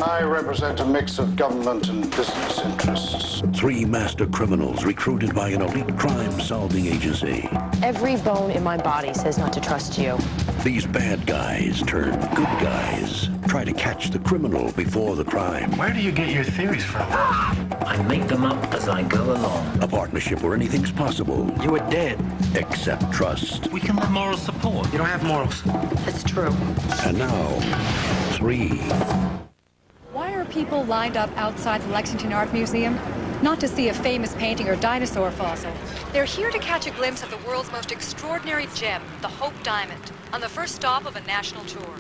I represent a mix of government and business interests. 3 master criminals recruited by an elite crime-solving agency. Every bone in my body says not to trust you. These bad guys turn good guys. Try to catch the criminal before the crime. Where do you get your theories from? I make them up as I go along. A partnership where anything's possible. You were dead. Except trust. We can lend moral support. You don't have morals. That's true. And now, 3. Why are people lined up outside the Lexington Art Museum? Not to see a famous painting or dinosaur fossil. They're here to catch a glimpse of the world's most extraordinary gem, the Hope Diamond, on the first stop of a national tour.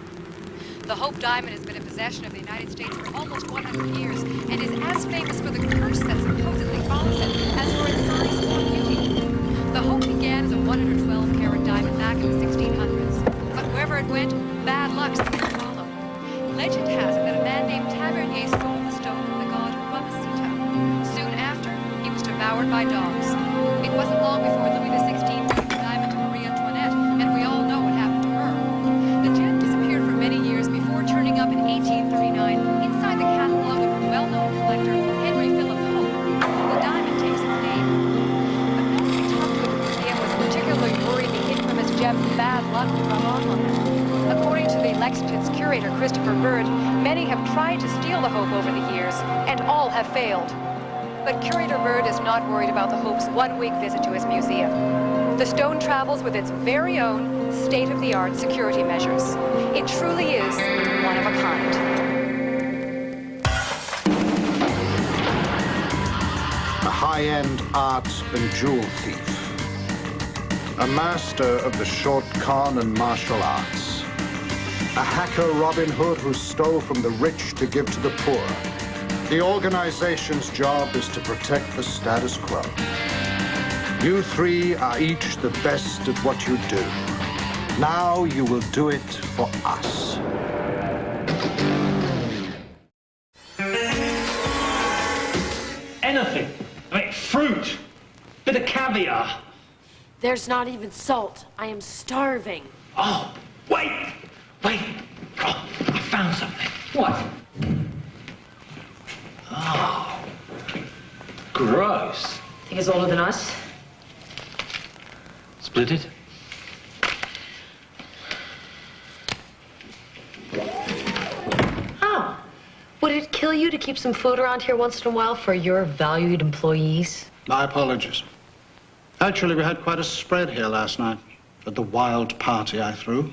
The Hope Diamond has been in possession of the United States for almost 100 years and is as famous for the curse that supposedly follows it as for its size or beauty. The Hope began as a 112-carat diamond back in the 1600s, but wherever it went, bad luck seemed to follow. Legend has it that a man named Tavernier stole the stone from the god Ramesita. Soon after, he was devoured by dogs. It wasn't long before Louis XVI gave the diamond to Marie Antoinette, and we all know what happened to her. The gem disappeared for many years before turning up in 1839 inside the catalog of a well-known collector, Henry Philip Hope. The diamond takes its name. But no one who talked to the museum was particularly worried the infamous gem's bad luck would rub off on them. According to the Lexington's curator, Christopher Bird, many have tried to steal the Hope over the years, and all have failed. But curator Bird is not worried about the Hope's one-week visit to his museum. The stone travels with its very own state-of-the-art security measures. It truly is one of a kind. A high-end art and jewel thief. A master of the short con and martial arts. A hacker Robin Hood who stole from the rich to give to the poor. The organization's job is to protect the status quo. You 3 are each the best at what you do. Now you will do it for us. Anything. I mean, fruit. Bit of caviar. There's not even salt. I am starving. Oh, wait. Wait. Oh, I found something. What? Oh. Gross. Think it's older than us? Split it? Oh. Would it kill you to keep some food around here once in a while for your valued employees? My apologies. Actually, we had quite a spread here last night at the wild party I threw.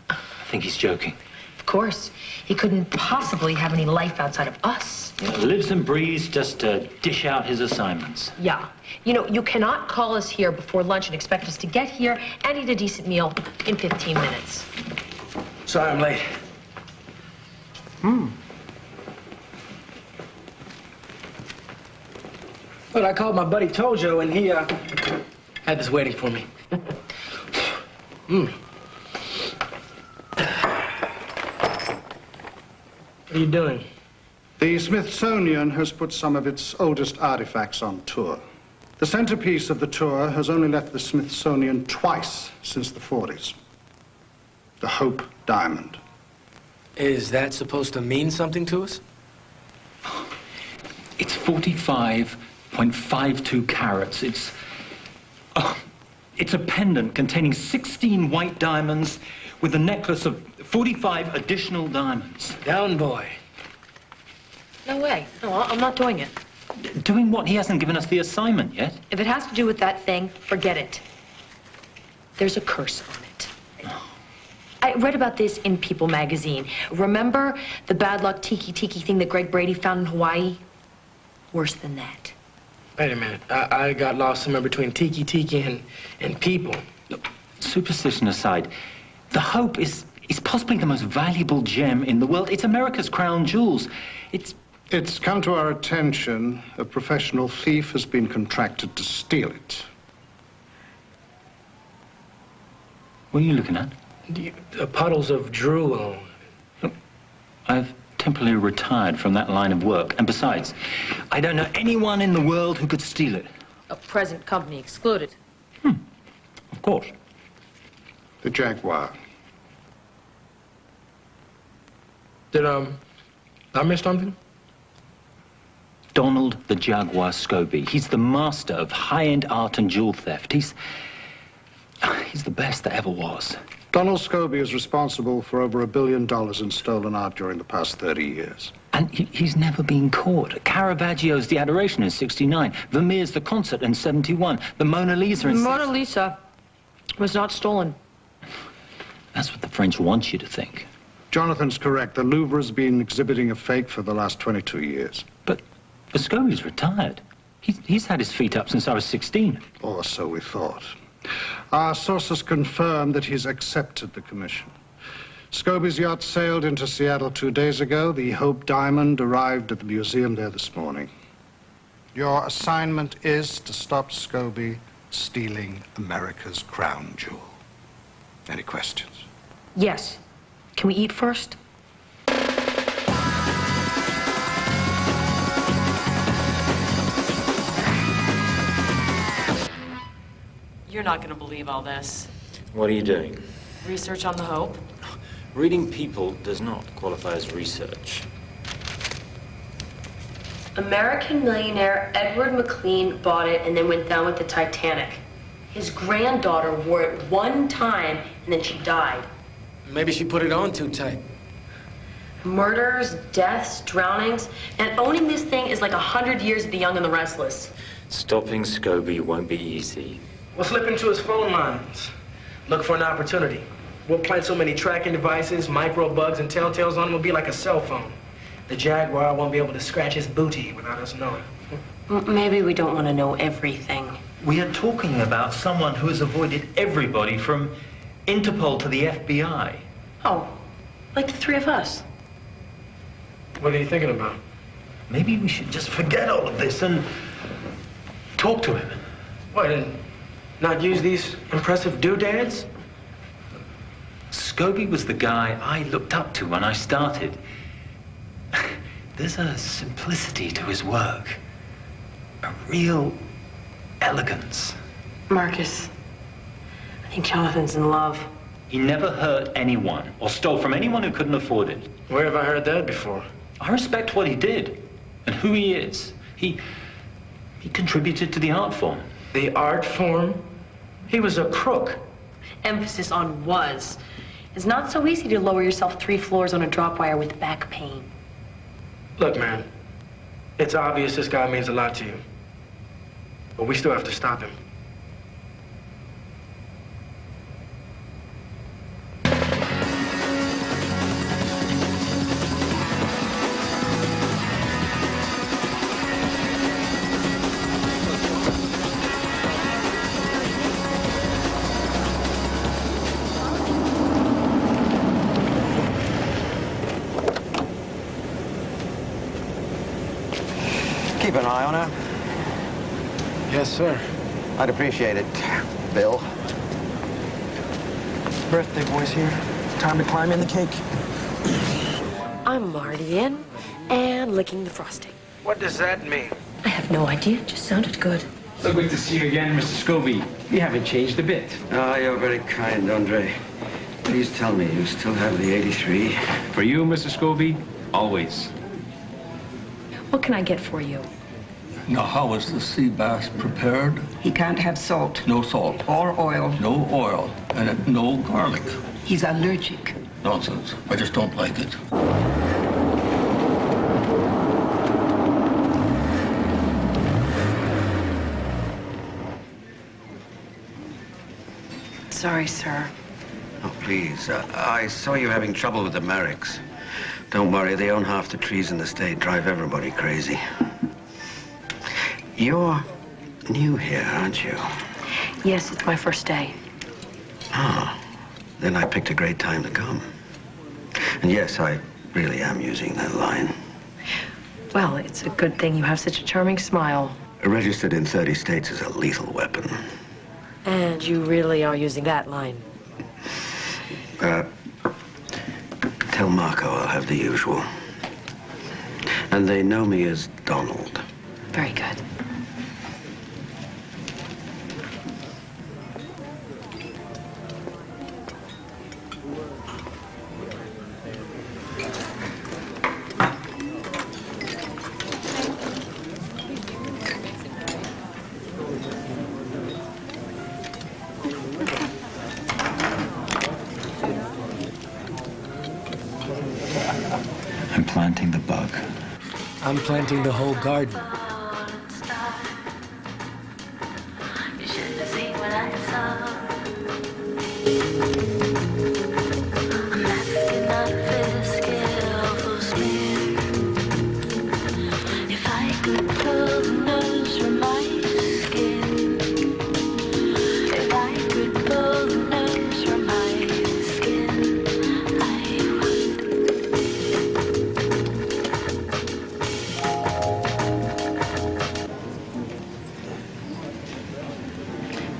I think he's joking. Of course. He couldn't possibly have any life outside of us. Lives and breathes just to dish out his assignments. Yeah. You know, you cannot call us here before lunch and expect us to get here and eat a decent meal in 15 minutes. Sorry I'm late. But I called my buddy Tojo, and he, had this waiting for me. What are you doing? The Smithsonian has put some of its oldest artifacts on tour. The centerpiece of the tour has only left the Smithsonian twice since the 40s. The Hope Diamond. Is that supposed to mean something to us? It's 45.52 carats. It's a pendant containing 16 white diamonds with a necklace of 45 additional diamonds. Down, boy. No way. No, I'm not doing it. Doing what? He hasn't given us the assignment yet. If it has to do with that thing, forget it. There's a curse on it. I read about this in People magazine. Remember the bad luck tiki-tiki thing that Greg Brady found in Hawaii? Worse than that. Wait a minute. I got lost somewhere between tiki-tiki and people. Look, superstition aside, the Hope is possibly the most valuable gem in the world. It's America's crown jewels. It's come to our attention a professional thief has been contracted to steal it. What are you looking at? Puddles of drool. Look, I've temporarily retired from that line of work. And besides, I don't know anyone in the world who could steal it. A present company excluded. Of course. The Jaguar. Did I missed something? Donald the Jaguar Scobie. He's the master of high-end art and jewel theft. He's the best that ever was. Donald Scobie is responsible for over $1 billion in stolen art during the past 30 years. And he's never been caught. Caravaggio's The Adoration in '69. Vermeer's The Concert in '71. The Mona Lisa in... Mona Lisa was not stolen. That's what the French want you to think. Jonathan's correct. The Louvre's been exhibiting a fake for the last 22 years. But Scobie's retired. He's had his feet up since I was 16. Or so we thought. Our sources confirm that he's accepted the commission. Scobie's yacht sailed into Seattle 2 days ago. The Hope Diamond arrived at the museum there this morning. Your assignment is to stop Scobie stealing America's crown jewel. Any questions? Yes. Can we eat first? You're not going to believe all this. What are you doing? Research on the Hope? Reading people does not qualify as research. American millionaire Edward McLean bought it and then went down with the Titanic. His granddaughter wore it one time and then she died. Maybe she put it on too tight. Murders, deaths, drownings, and owning this thing is like 100 years of The Young and the Restless. Stopping Scobie won't be easy. We'll slip into his phone lines. Look for an opportunity. We'll plant so many tracking devices, micro bugs, and telltales on him, it'll be like a cell phone. The Jaguar won't be able to scratch his booty without us knowing. Maybe we don't want to know everything. We are talking about someone who has avoided everybody from Interpol to the FBI. Oh, like the three of us. What are you thinking about? Maybe we should just forget all of this and talk to him. What, and not use these impressive doodads? Scobie was the guy I looked up to when I started. There's a simplicity to his work, a real elegance. Marcus, I think Jonathan's in love. He never hurt anyone or stole from anyone who couldn't afford it. Where have I heard that before? I respect what he did and who he is. He contributed to the art form. The art form? He was a crook. Emphasis on was. It's not so easy to lower yourself 3 floors on a drop wire with back pain. Look, man, it's obvious this guy means a lot to you. But we still have to stop him. Keep an eye on her. Yes, sir. I'd appreciate it, Bill. Birthday boy's here. Time to climb in the cake. I'm already in and licking the frosting. What does that mean? I have no idea. It just sounded good. So good to see you again, Mr. Scobie. You haven't changed a bit. Ah, you're very kind, Andre. Please tell me you still have the 83. For you, Mr. Scobie, always. What can I get for you? Now, how is the sea bass prepared? He can't have salt. No salt. Or oil. No oil. And no garlic. He's allergic. Nonsense. I just don't like it. Sorry, sir. Oh, please. I saw you having trouble with the Merricks. Don't worry, they own half the trees in the state, drive everybody crazy. You're new here, aren't you? Yes, it's my first day. Ah, then I picked a great time to come. And yes, I really am using that line. Well, it's a good thing you have such a charming smile. Registered in 30 states as a lethal weapon. And you really are using that line. Tell Marco I'll have the usual. And they know me as Donald. Very good. I'm planting the bug. I'm planting the whole garden.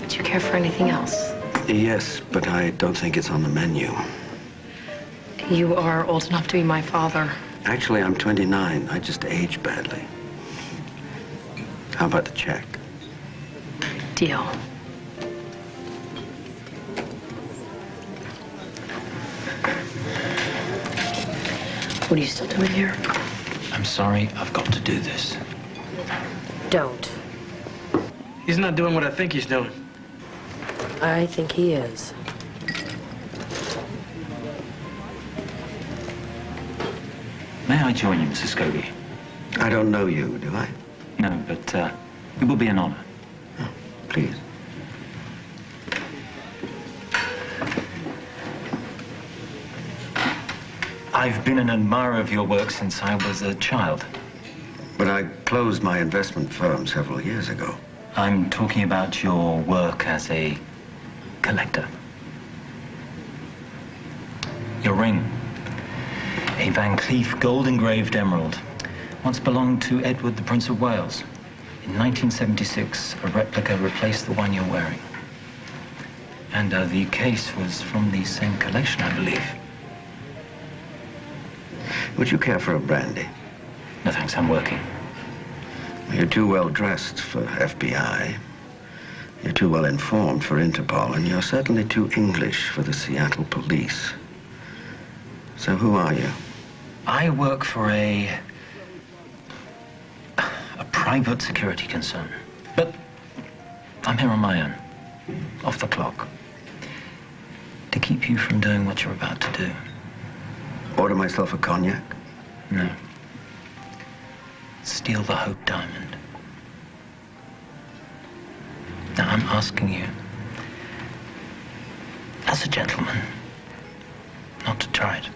Do you care for anything else? Yes, but I don't think it's on the menu. You are old enough to be my father. Actually, I'm 29. I just age badly. How about the check? Deal. What are you still doing here? I'm sorry, I've got to do this. Don't. He's not doing what I think he's doing. I think he is. May I join you, Mrs. Scobie? I don't know you, do I? No, but it will be an honor. Oh, please. I've been an admirer of your work since I was a child. But I closed my investment firm several years ago. I'm talking about your work as a collector. Your ring, a Van Cleef gold-engraved emerald, once belonged to Edward, the Prince of Wales. In 1976, a replica replaced the one you're wearing. And the case was from the same collection, I believe. Would you care for a brandy? No, thanks, I'm working. You're too well dressed for FBI. You're too well informed for Interpol, and you're certainly too English for the Seattle police. So who are you? I work for a private security concern. But I'm here on my own, off the clock, to keep you from doing what you're about to do. Order myself a cognac? No. Steal the Hope Diamond. Now, I'm asking you, as a gentleman, not to try it.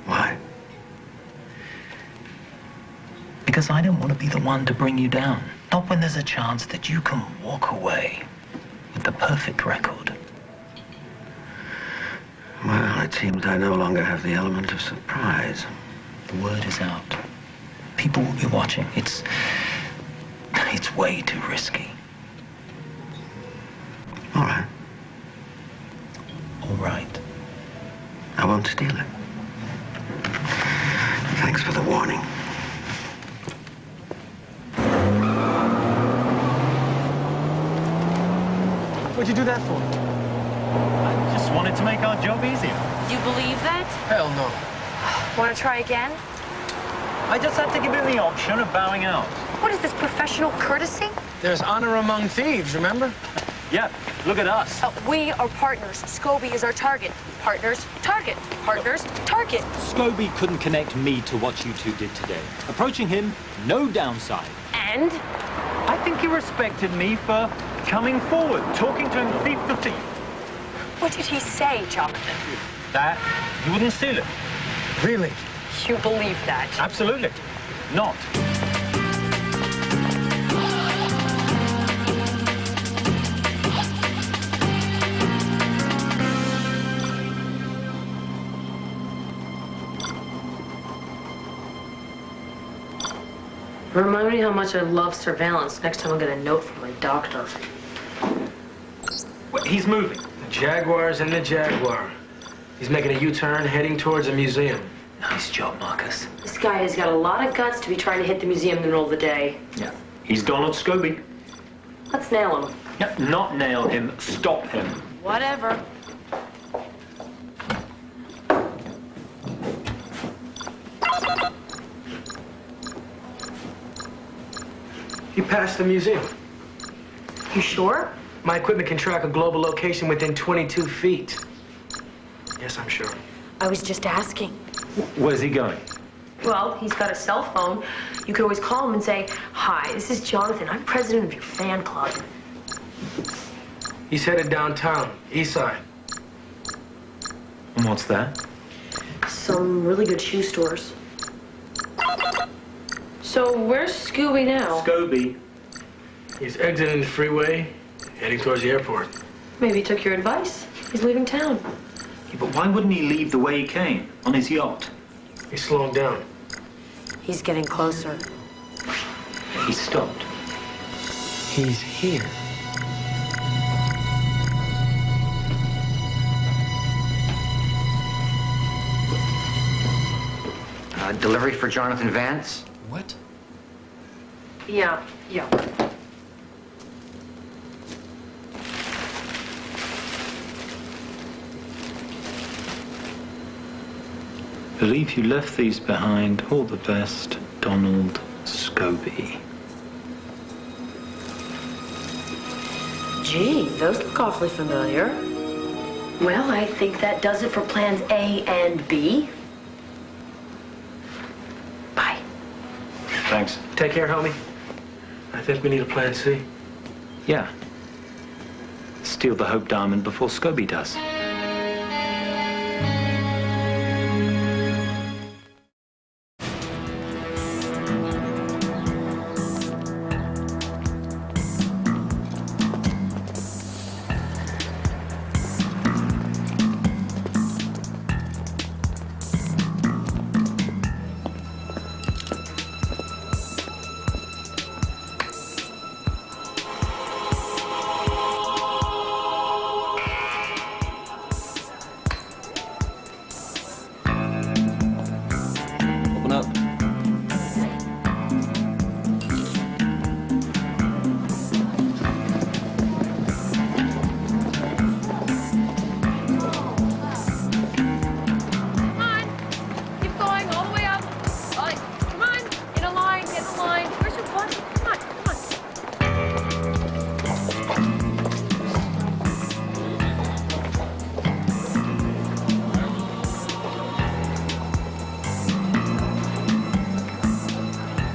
Why? Because I don't want to be the one to bring you down. Not when there's a chance that you can walk away with the perfect record. Well, it seems I no longer have the element of surprise. The word is out. People will be watching. It's way too risky. All right. All right. I won't steal it. Thanks for the warning. What'd you do that for? I just wanted to make our job easier. You believe that? Hell no. Want to try again? I just had to give him the option of bowing out. What is this, professional courtesy? There's honor among thieves, remember? Yeah, look at us. We are partners. Scobie is our target. Partners, target. Partners, target. Scobie couldn't connect me to what you two did today. Approaching him, no downside. And? I think he respected me for coming forward, talking to him thief to thief. What did he say, Jonathan? That he wouldn't steal it. Really? You believe that? Absolutely. Not. Remind me how much I love surveillance. Next time I'll get a note from my doctor. Wait, he's moving. The Jaguar's in the Jaguar. He's making a U-turn, heading towards a museum. Nice job, Marcus. This guy has got a lot of guts to be trying to hit the museum in the middle of the day. Yeah. He's Donald Scobie. Let's nail him. Yeah, not nail him, stop him. Whatever. He passed the museum. You sure? My equipment can track a global location within 22 feet. Yes, I'm sure. I was just asking. Where's he going? Well, he's got a cell phone. You could always call him and say, "Hi, this is Jonathan. I'm president of your fan club." He's headed downtown, east side. And what's that? Some really good shoe stores. So where's Scooby now? Scooby. He's exiting the freeway, heading towards the airport. Maybe he took your advice. He's leaving town. Yeah, but why wouldn't he leave the way he came, on his yacht? He's slowing down. He's getting closer. He stopped. He's here. Delivery for Jonathan Vance? What? Yeah. Believe you left these behind. All the best, Donald Scooby. Gee, those look awfully familiar. Well, I think that does it for plans A and B. Bye. Thanks. Take care, homie. I think we need a plan C. Yeah. Steal the Hope Diamond before Scooby does.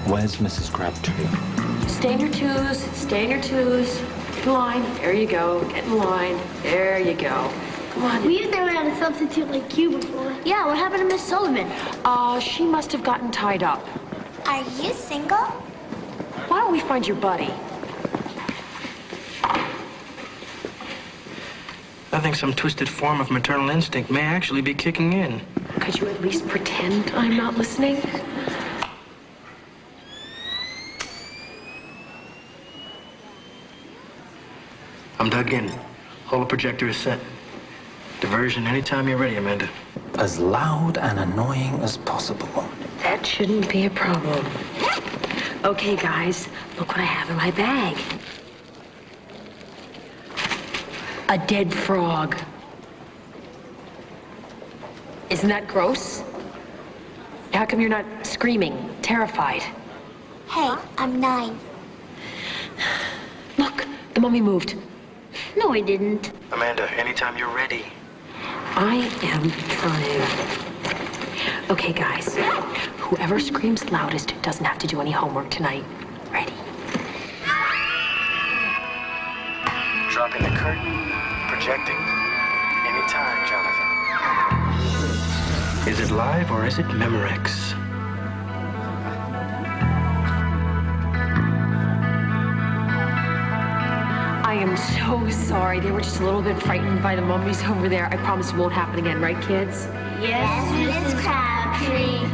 Where's Mrs. Crabtree? Stay in your twos. Stay in your twos. Get in line. There you go. Get in line. There you go. Come on. We've never had a substitute like you before. Yeah, what happened to Miss Sullivan? She must have gotten tied up. Are you single? Why don't we find your buddy? I think some twisted form of maternal instinct may actually be kicking in. Could you at least pretend I'm not listening? I'm dug in. Holo projector is set. Diversion anytime you're ready, Amanda. As loud and annoying as possible. That shouldn't be a problem. Okay, guys, look what I have in my bag. A dead frog. Isn't that gross? How come you're not screaming, terrified? Hey, I'm 9. Look, the mummy moved. No, I didn't. Amanda, anytime you're ready. I am trying. Okay, guys. Whoever screams loudest doesn't have to do any homework tonight. Ready? Dropping the curtain. Projecting. Anytime, Jonathan. Is it live or is it Memorex? I am so sorry. They were just a little bit frightened by the mummies over there. I promise it won't happen again, right, kids? Yes, Mrs. Crabtree.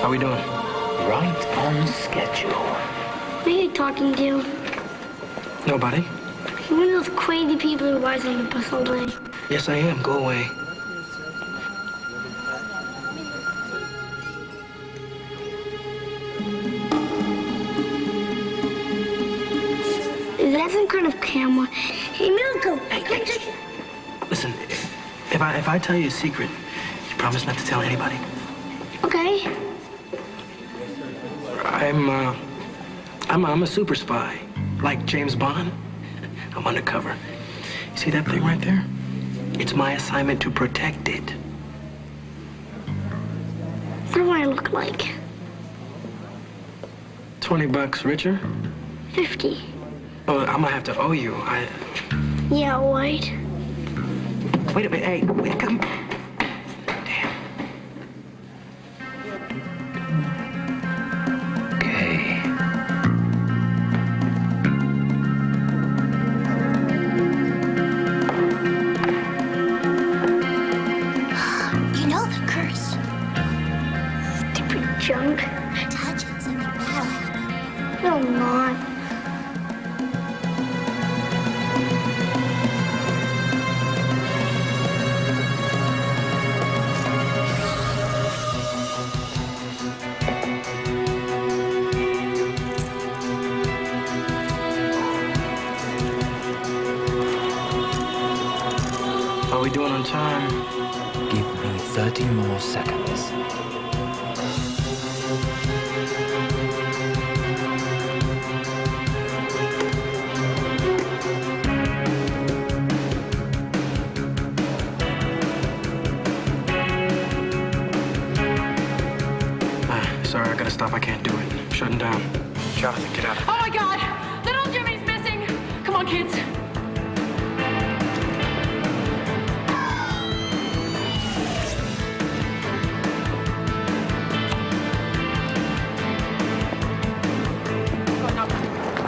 How we doing? Right on schedule. Who are you talking to? Nobody? You're one of those crazy people who rides on the bus all day. Yes, I am. Go away. some kind of camera. Hey, Malcolm. Hey. Listen, if I tell you a secret, you promise not to tell anybody? Okay. I'm a super spy, like James Bond. I'm undercover. You see that thing right there? It's my assignment to protect it. What do I look like? $20 richer? 50. Oh, I'm gonna have to owe you. Yeah, right. Wait a minute. Hey, wait, come. Junk. Touch it, something bad. No, not. Are we doing on time? Give me 30 more seconds. Sorry, I gotta stop. I can't do it. Shutting down. Jonathan, get out of here. Oh my God! Little Jimmy's missing! Come on, kids.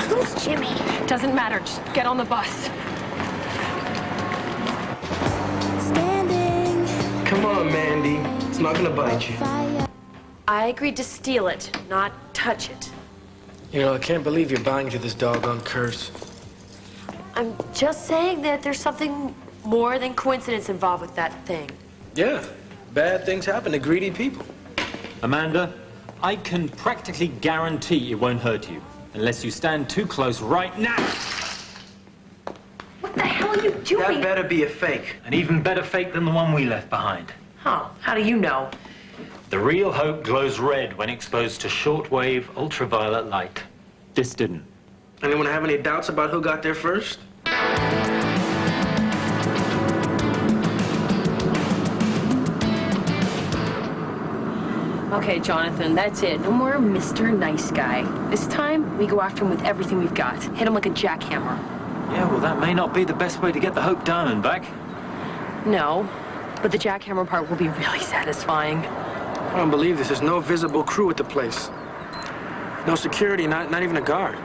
Who's Jimmy? Doesn't matter. Just get on the bus. Come on, Mandy. It's not gonna bite you. I agreed to steal it, not touch it. You know, I can't believe you're buying into this doggone curse. I'm just saying that there's something more than coincidence involved with that thing. Yeah, bad things happen to greedy people. Amanda, I can practically guarantee it won't hurt you, unless you stand too close right now. What the hell are you doing? That better be a fake. An even better fake than the one we left behind. Huh, how do you know? The real hope glows red when exposed to shortwave ultraviolet light. This didn't. Anyone have any doubts about who got there first? Okay, Jonathan, that's it. No more Mr. Nice Guy. This time, we go after him with everything we've got. Hit him like a jackhammer. Yeah, well, that may not be the best way to get the Hope Diamond back. No, but the jackhammer part will be really satisfying. I don't believe this. There's no visible crew at the place. No security, not even a guard.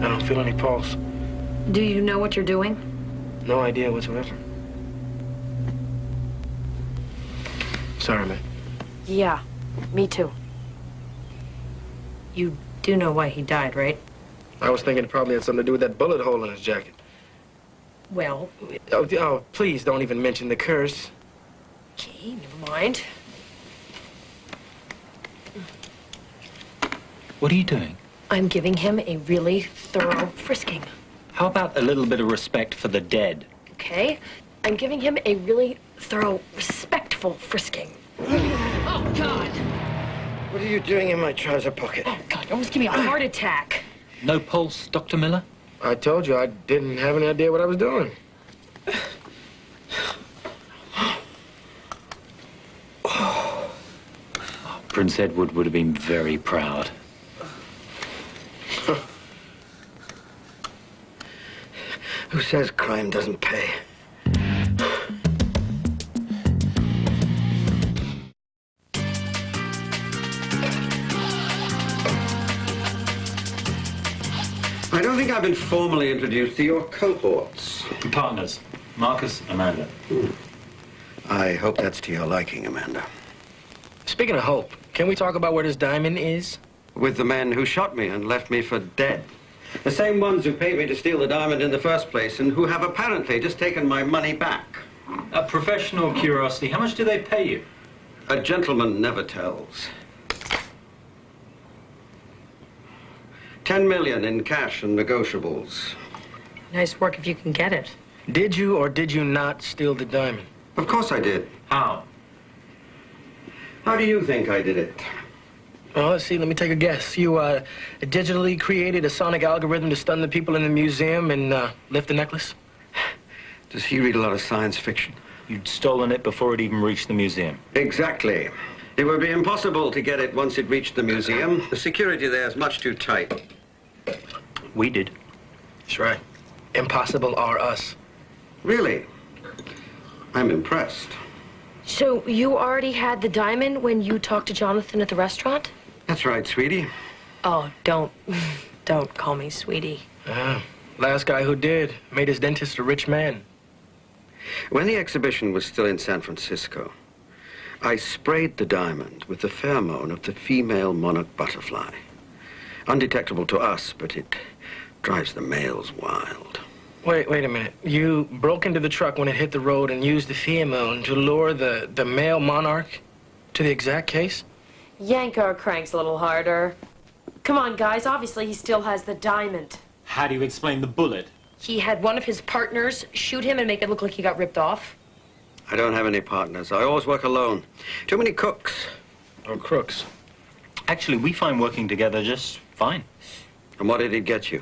I don't feel any pulse. Do you know what you're doing? No idea whatsoever. Sorry, man. Yeah, me too. You do know why he died, right? I was thinking it probably had something to do with that bullet hole in his jacket. Well... Oh, please don't even mention the curse. Okay, never mind. What are you doing? I'm giving him a really thorough frisking. How about a little bit of respect for the dead? Okay? I'm giving him a really thorough, respectful frisking. Oh, God! What are you doing in my trouser pocket? Oh, God, almost give me a heart attack. No pulse, Dr. Miller? I told you I didn't have any idea what I was doing. Prince Edward would have been very proud. Who says crime doesn't pay? I've been formally introduced to your cohorts. Your partners, Marcus, Amanda. I hope that's to your liking, Amanda. Speaking of hope, can we talk about where this diamond is? With the men who shot me and left me for dead. The same ones who paid me to steal the diamond in the first place and who have apparently just taken my money back. A professional curiosity, how much do they pay you? A gentleman never tells. 10 million in cash and negotiables. Nice work if you can get it. Did you or did you not steal the diamond? Of course I did. How? How do you think I did it? Well, let's see, let me take a guess. You digitally created a sonic algorithm to stun the people in the museum and lift the necklace? Does he read a lot of science fiction? You'd stolen it before it even reached the museum. Exactly. It would be impossible to get it once it reached the museum. The security there is much too tight. We did. That's right. Impossible are us. Really? I'm impressed. So you already had the diamond when you talked to Jonathan at the restaurant? That's right, sweetie. Oh, don't call me sweetie. Last guy who did made his dentist a rich man. When the exhibition was still in San Francisco, I sprayed the diamond with the pheromone of the female monarch butterfly. Undetectable to us, but it drives the males wild. Wait a minute. You broke into the truck when it hit the road and used the pheromone to lure the male monarch to the exact case? Yank our cranks a little harder. Come on, guys. Obviously, he still has the diamond. How do you explain the bullet? He had one of his partners shoot him and make it look like he got ripped off. I don't have any partners. I always work alone. Too many cooks. Or crooks. Actually, we find working together just fine. And what did it get you?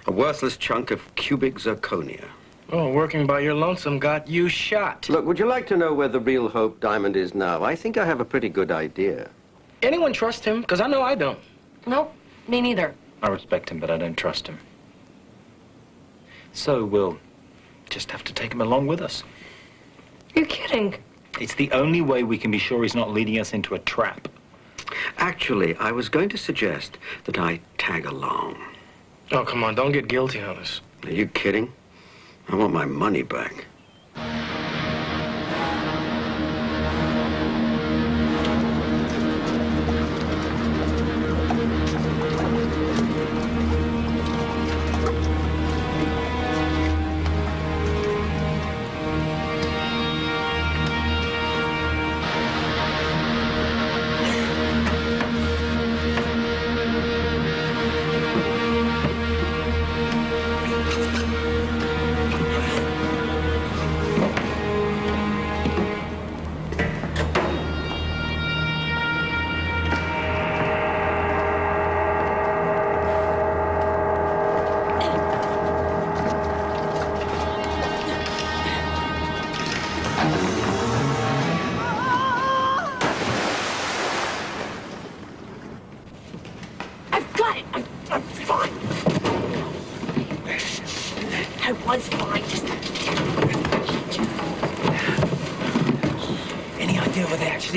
A worthless chunk of cubic zirconia. Oh, working by your lonesome got you shot. Look, would you like to know where the real Hope diamond is now? I think I have a pretty good idea. Anyone trust him? Because I know I don't. Nope, me neither. I respect him, but I don't trust him. So we'll just have to take him along with us. You're kidding. It's the only way we can be sure he's not leading us into a trap. Actually, I was going to suggest that I tag along. Oh, come on, don't get guilty on us. Are you kidding? I want my money back.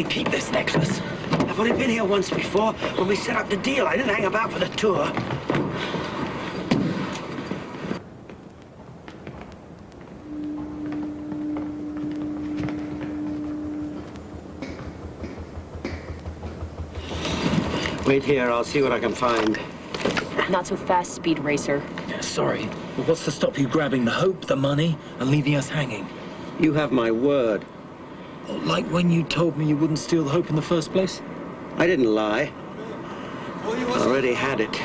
Keep this necklace. I've only been here once before when we set up the deal. I didn't hang about for the tour. Wait here, I'll see what I can find. Not so fast, Speed Racer. Yeah, sorry, but what's to stop you grabbing the Hope, the money, and leaving us hanging? You have my word. Like when you told me you wouldn't steal the Hope in the first place? I didn't lie. I already had it.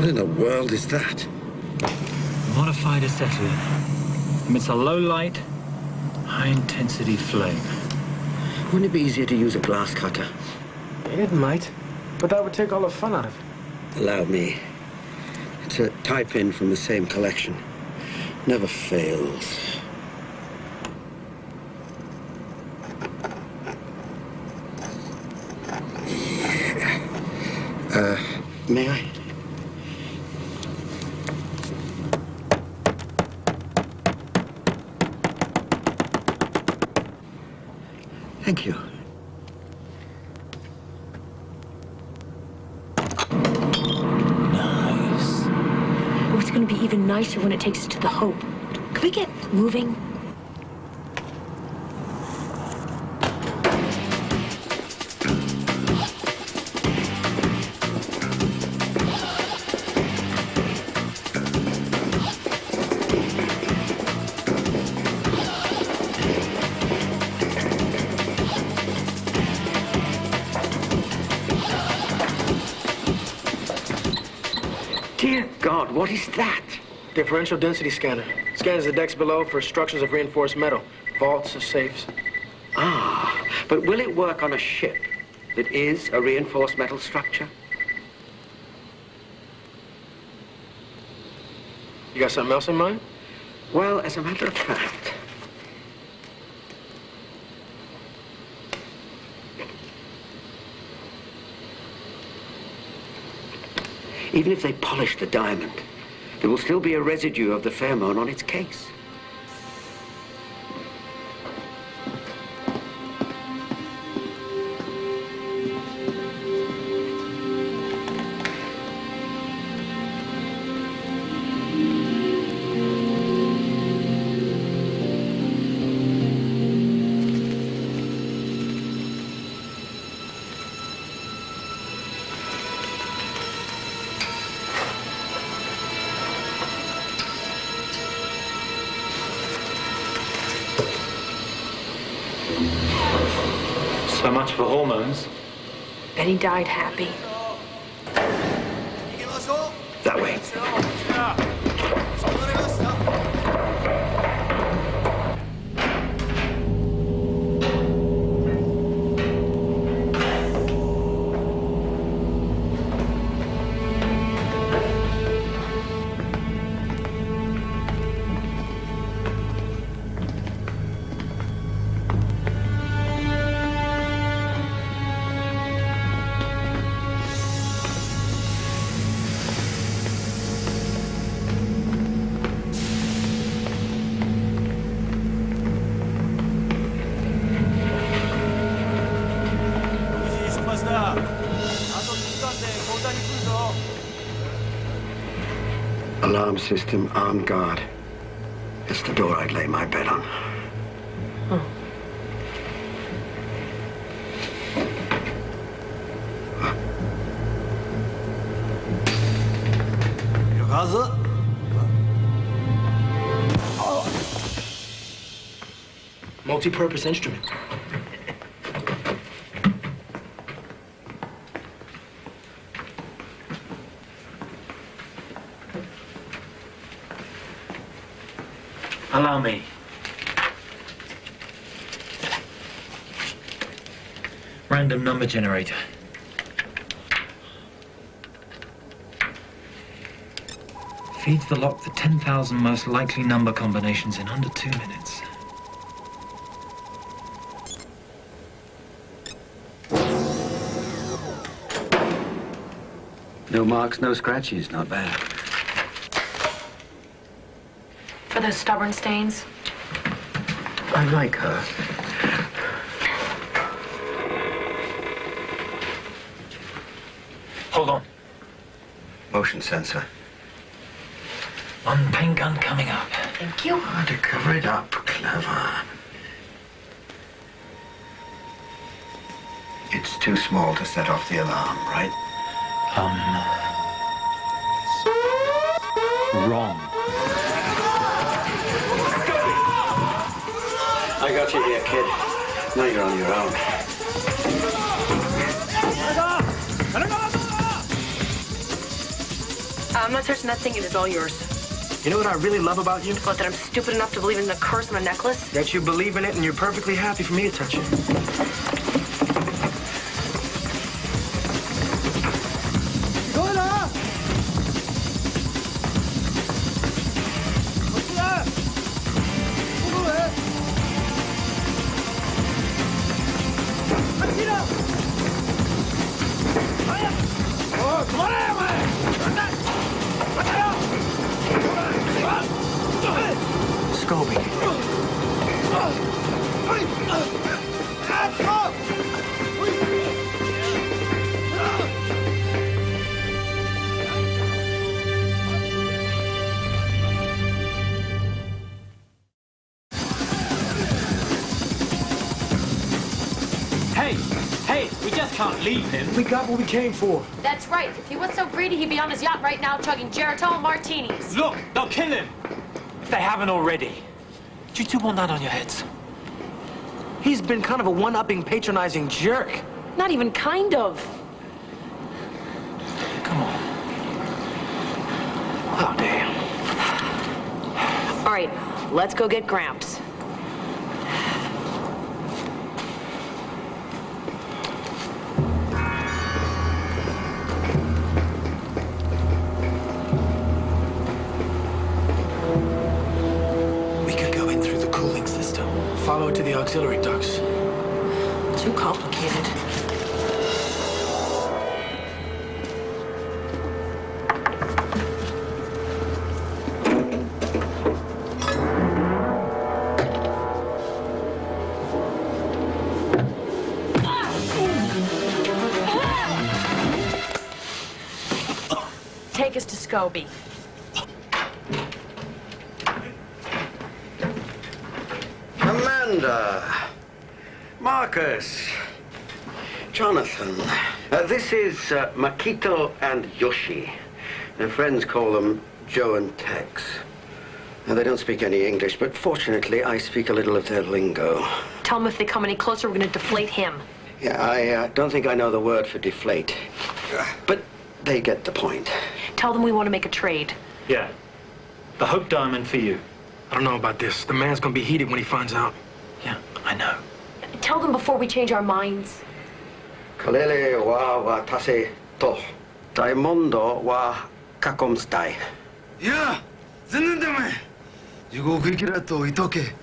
What in the world is that? Modified acetylene. Emits a low light, high intensity flame. Wouldn't it be easier to use a glass cutter? It might. But that would take all the fun out of it. Allow me. It's a tie-pin from the same collection. Never fails. May I? Thank you. Nice. Oh, it's going to be even nicer when it takes us to the Hope. Can we get moving? Dear God, what is that? Differential density scanner. Scans the decks below for structures of reinforced metal, vaults or safes. Ah, but will it work on a ship that is a reinforced metal structure? You got something else in mind? Well, as a matter of fact, even if they polish the diamond, there will still be a residue of the pheromone on its case. So much for hormones. Bet he died happy. That way. Alarm system on guard. It's the door I'd lay my bet on. Multi-purpose instrument. Allow me. Random number generator. Feeds the lock the 10,000 most likely number combinations in under 2 minutes. No marks, no scratches. Not bad. For those stubborn stains? I like her. Hold on. Motion sensor. One paint gun coming up. Thank you. To cover it up. Clever. It's too small to set off the alarm, right? Wrong. I got you here, kid. Now you're on your own. I'm not touching that thing. It is all yours. You know what I really love about you? What, that I'm stupid enough to believe in the curse on a necklace? That you believe in it and you're perfectly happy for me to touch it. Scobie. Hey, we just can't leave him. We got what we came for. That's right. If he was so greedy, he'd be on his yacht right now chugging Geritol martinis. Look, they'll kill him. If they haven't already. Do you two want that on your heads? He's been kind of a one-upping, patronizing jerk. Not even kind of. Come on. Oh, damn. All right, let's go get Gramps. Follow it to the auxiliary ducts. Too complicated. Take us to Scobie. Amanda, Marcus, Jonathan. This is Makito and Yoshi. Their friends call them Joe and Tex. They don't speak any English, but fortunately I speak a little of their lingo. Tell him if they come any closer, we're gonna deflate him. Yeah, I don't think I know the word for deflate, but they get the point. Tell them we want to make a trade. Yeah. The Hope Diamond for you. I don't know about this. The man's gonna be heated when he finds out. Yeah, I know. Tell them before we change our minds. Kalele wa watase to. Daimondo wa kakomstai. Yeah, 全然ダメ。地獄行きだといとけ。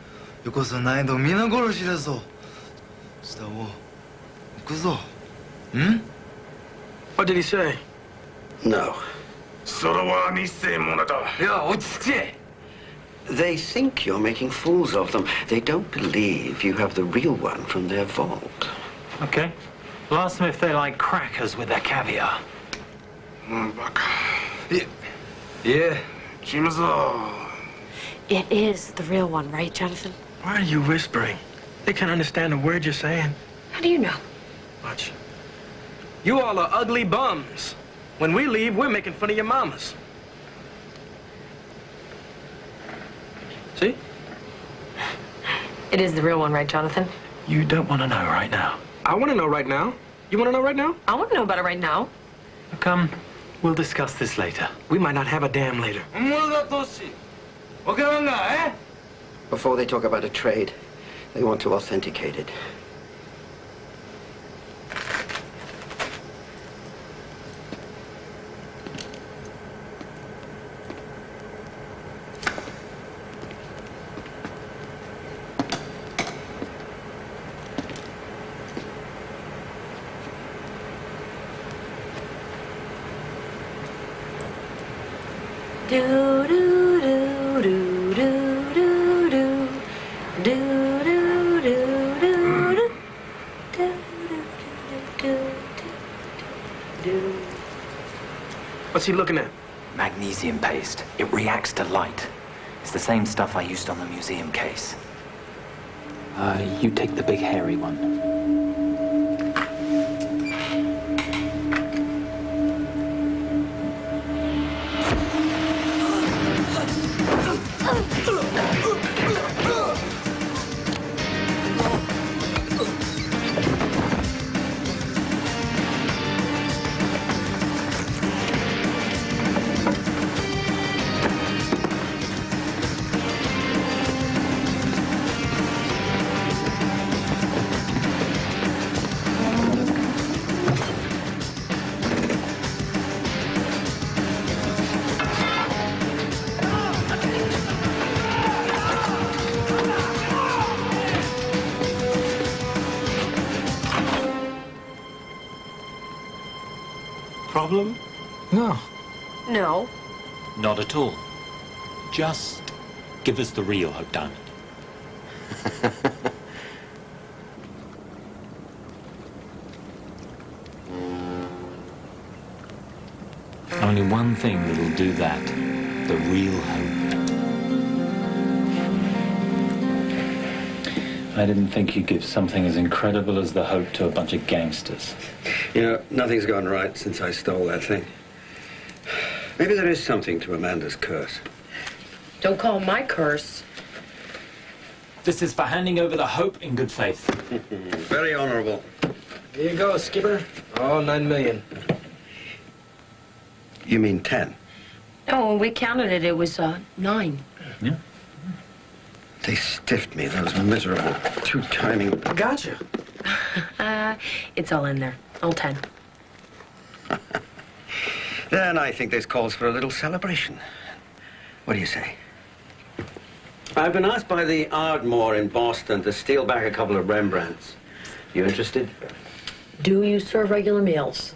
よこそないの皆殺しだぞ。下を行くぞ。ん? What did he say? No. それは偽物だ。いや、落ち着け。They think you're making fools of them. They don't believe you have the real one from their vault. Okay. Well, ask them if they like crackers with their caviar. Yeah, 決めぞ。 It is the real one, right, Jonathan? Why are you whispering? They can't understand a word you're saying. How do you know? Watch. You all are ugly bums. When we leave, we're making fun of your mamas. See? It is the real one, right, Jonathan? You don't want to know right now. I want to know right now. You want to know right now? I want to know about it right now. Come, we'll discuss this later. We might not have a damn later. Before they talk about a trade, they want to authenticate it. Do do do do do do do do do do do. What's he looking at? Magnesium paste. It reacts to light. It's the same stuff I used on the museum case. You take the big hairy one. Problem? No. No. Not at all. Just give us the real Hope Diamond. Only one thing that'll do that. The real Hope. I didn't think you'd give something as incredible as the Hope to a bunch of gangsters. You know, nothing's gone right since I stole that thing. Maybe there is something to Amanda's curse. Don't call my curse. This is for handing over the Hope in good faith. Very honorable. Here you go, Skipper. All 9 million. You mean 10? No, when we counted it, it was 9. Yeah. They stiffed me, those miserable two-timing... Gotcha. It's all in there. All 10. Then I think this calls for a little celebration. What do you say? I've been asked by the Ardmore in Boston to steal back a couple of Rembrandts. You interested? Do you serve regular meals?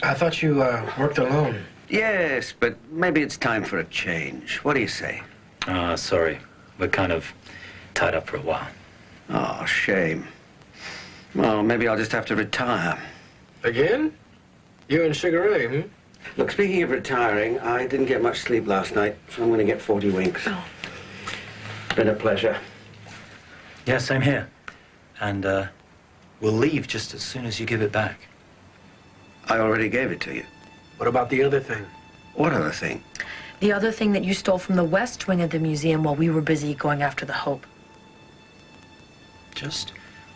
I thought you worked alone. Yes, but maybe it's time for a change. What do you say? Sorry. We're kind of tied up for a while. Oh, shame. Well, maybe I'll just have to retire. Again? You and Sugar Ray, hmm? Look, speaking of retiring, I didn't get much sleep last night, so I'm going to get 40 winks. Oh. Been a pleasure. Yeah, same here. And, we'll leave just as soon as you give it back. I already gave it to you. What about the other thing? What other thing? The other thing that you stole from the west wing of the museum while we were busy going after the Hope. Just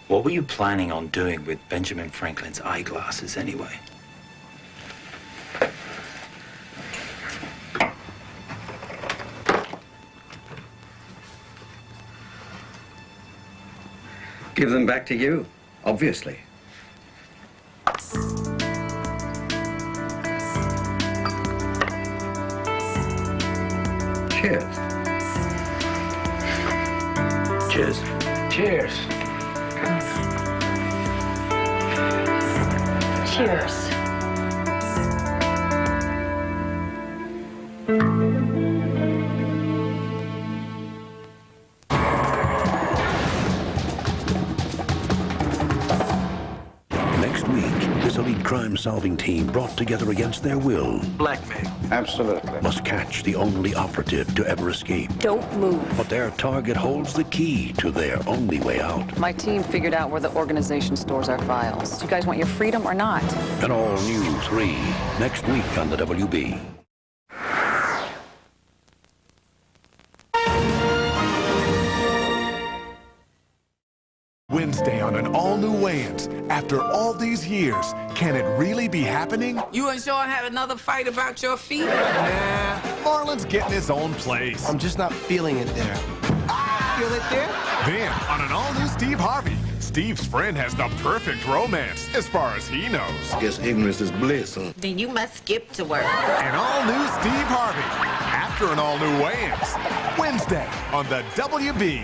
what were you planning on doing with Benjamin Franklin's eyeglasses anyway? Give them back to you, obviously. Cheers. Cheers. Cheers. Cheers. Next week, this elite crime-solving team brought together against their will Blackmail. Absolutely. must catch the only operative to ever escape. Don't move. But their target holds the key to their only way out. My team figured out where the organization stores our files. Do you guys want your freedom or not? An all-new 3, next week on the WB. Wednesday on an all-new Wayans. After all these years, can it really be happening? You and Sean had another fight about your feet? Nah, Marlon's getting his own place. I'm just not feeling it there. Feel it there? Then, on an all-new Steve Harvey, Steve's friend has the perfect romance, as far as he knows. Guess ignorance is bliss, huh? Then you must skip to work. An all-new Steve Harvey, after an all-new Wayans. Wednesday on the WB.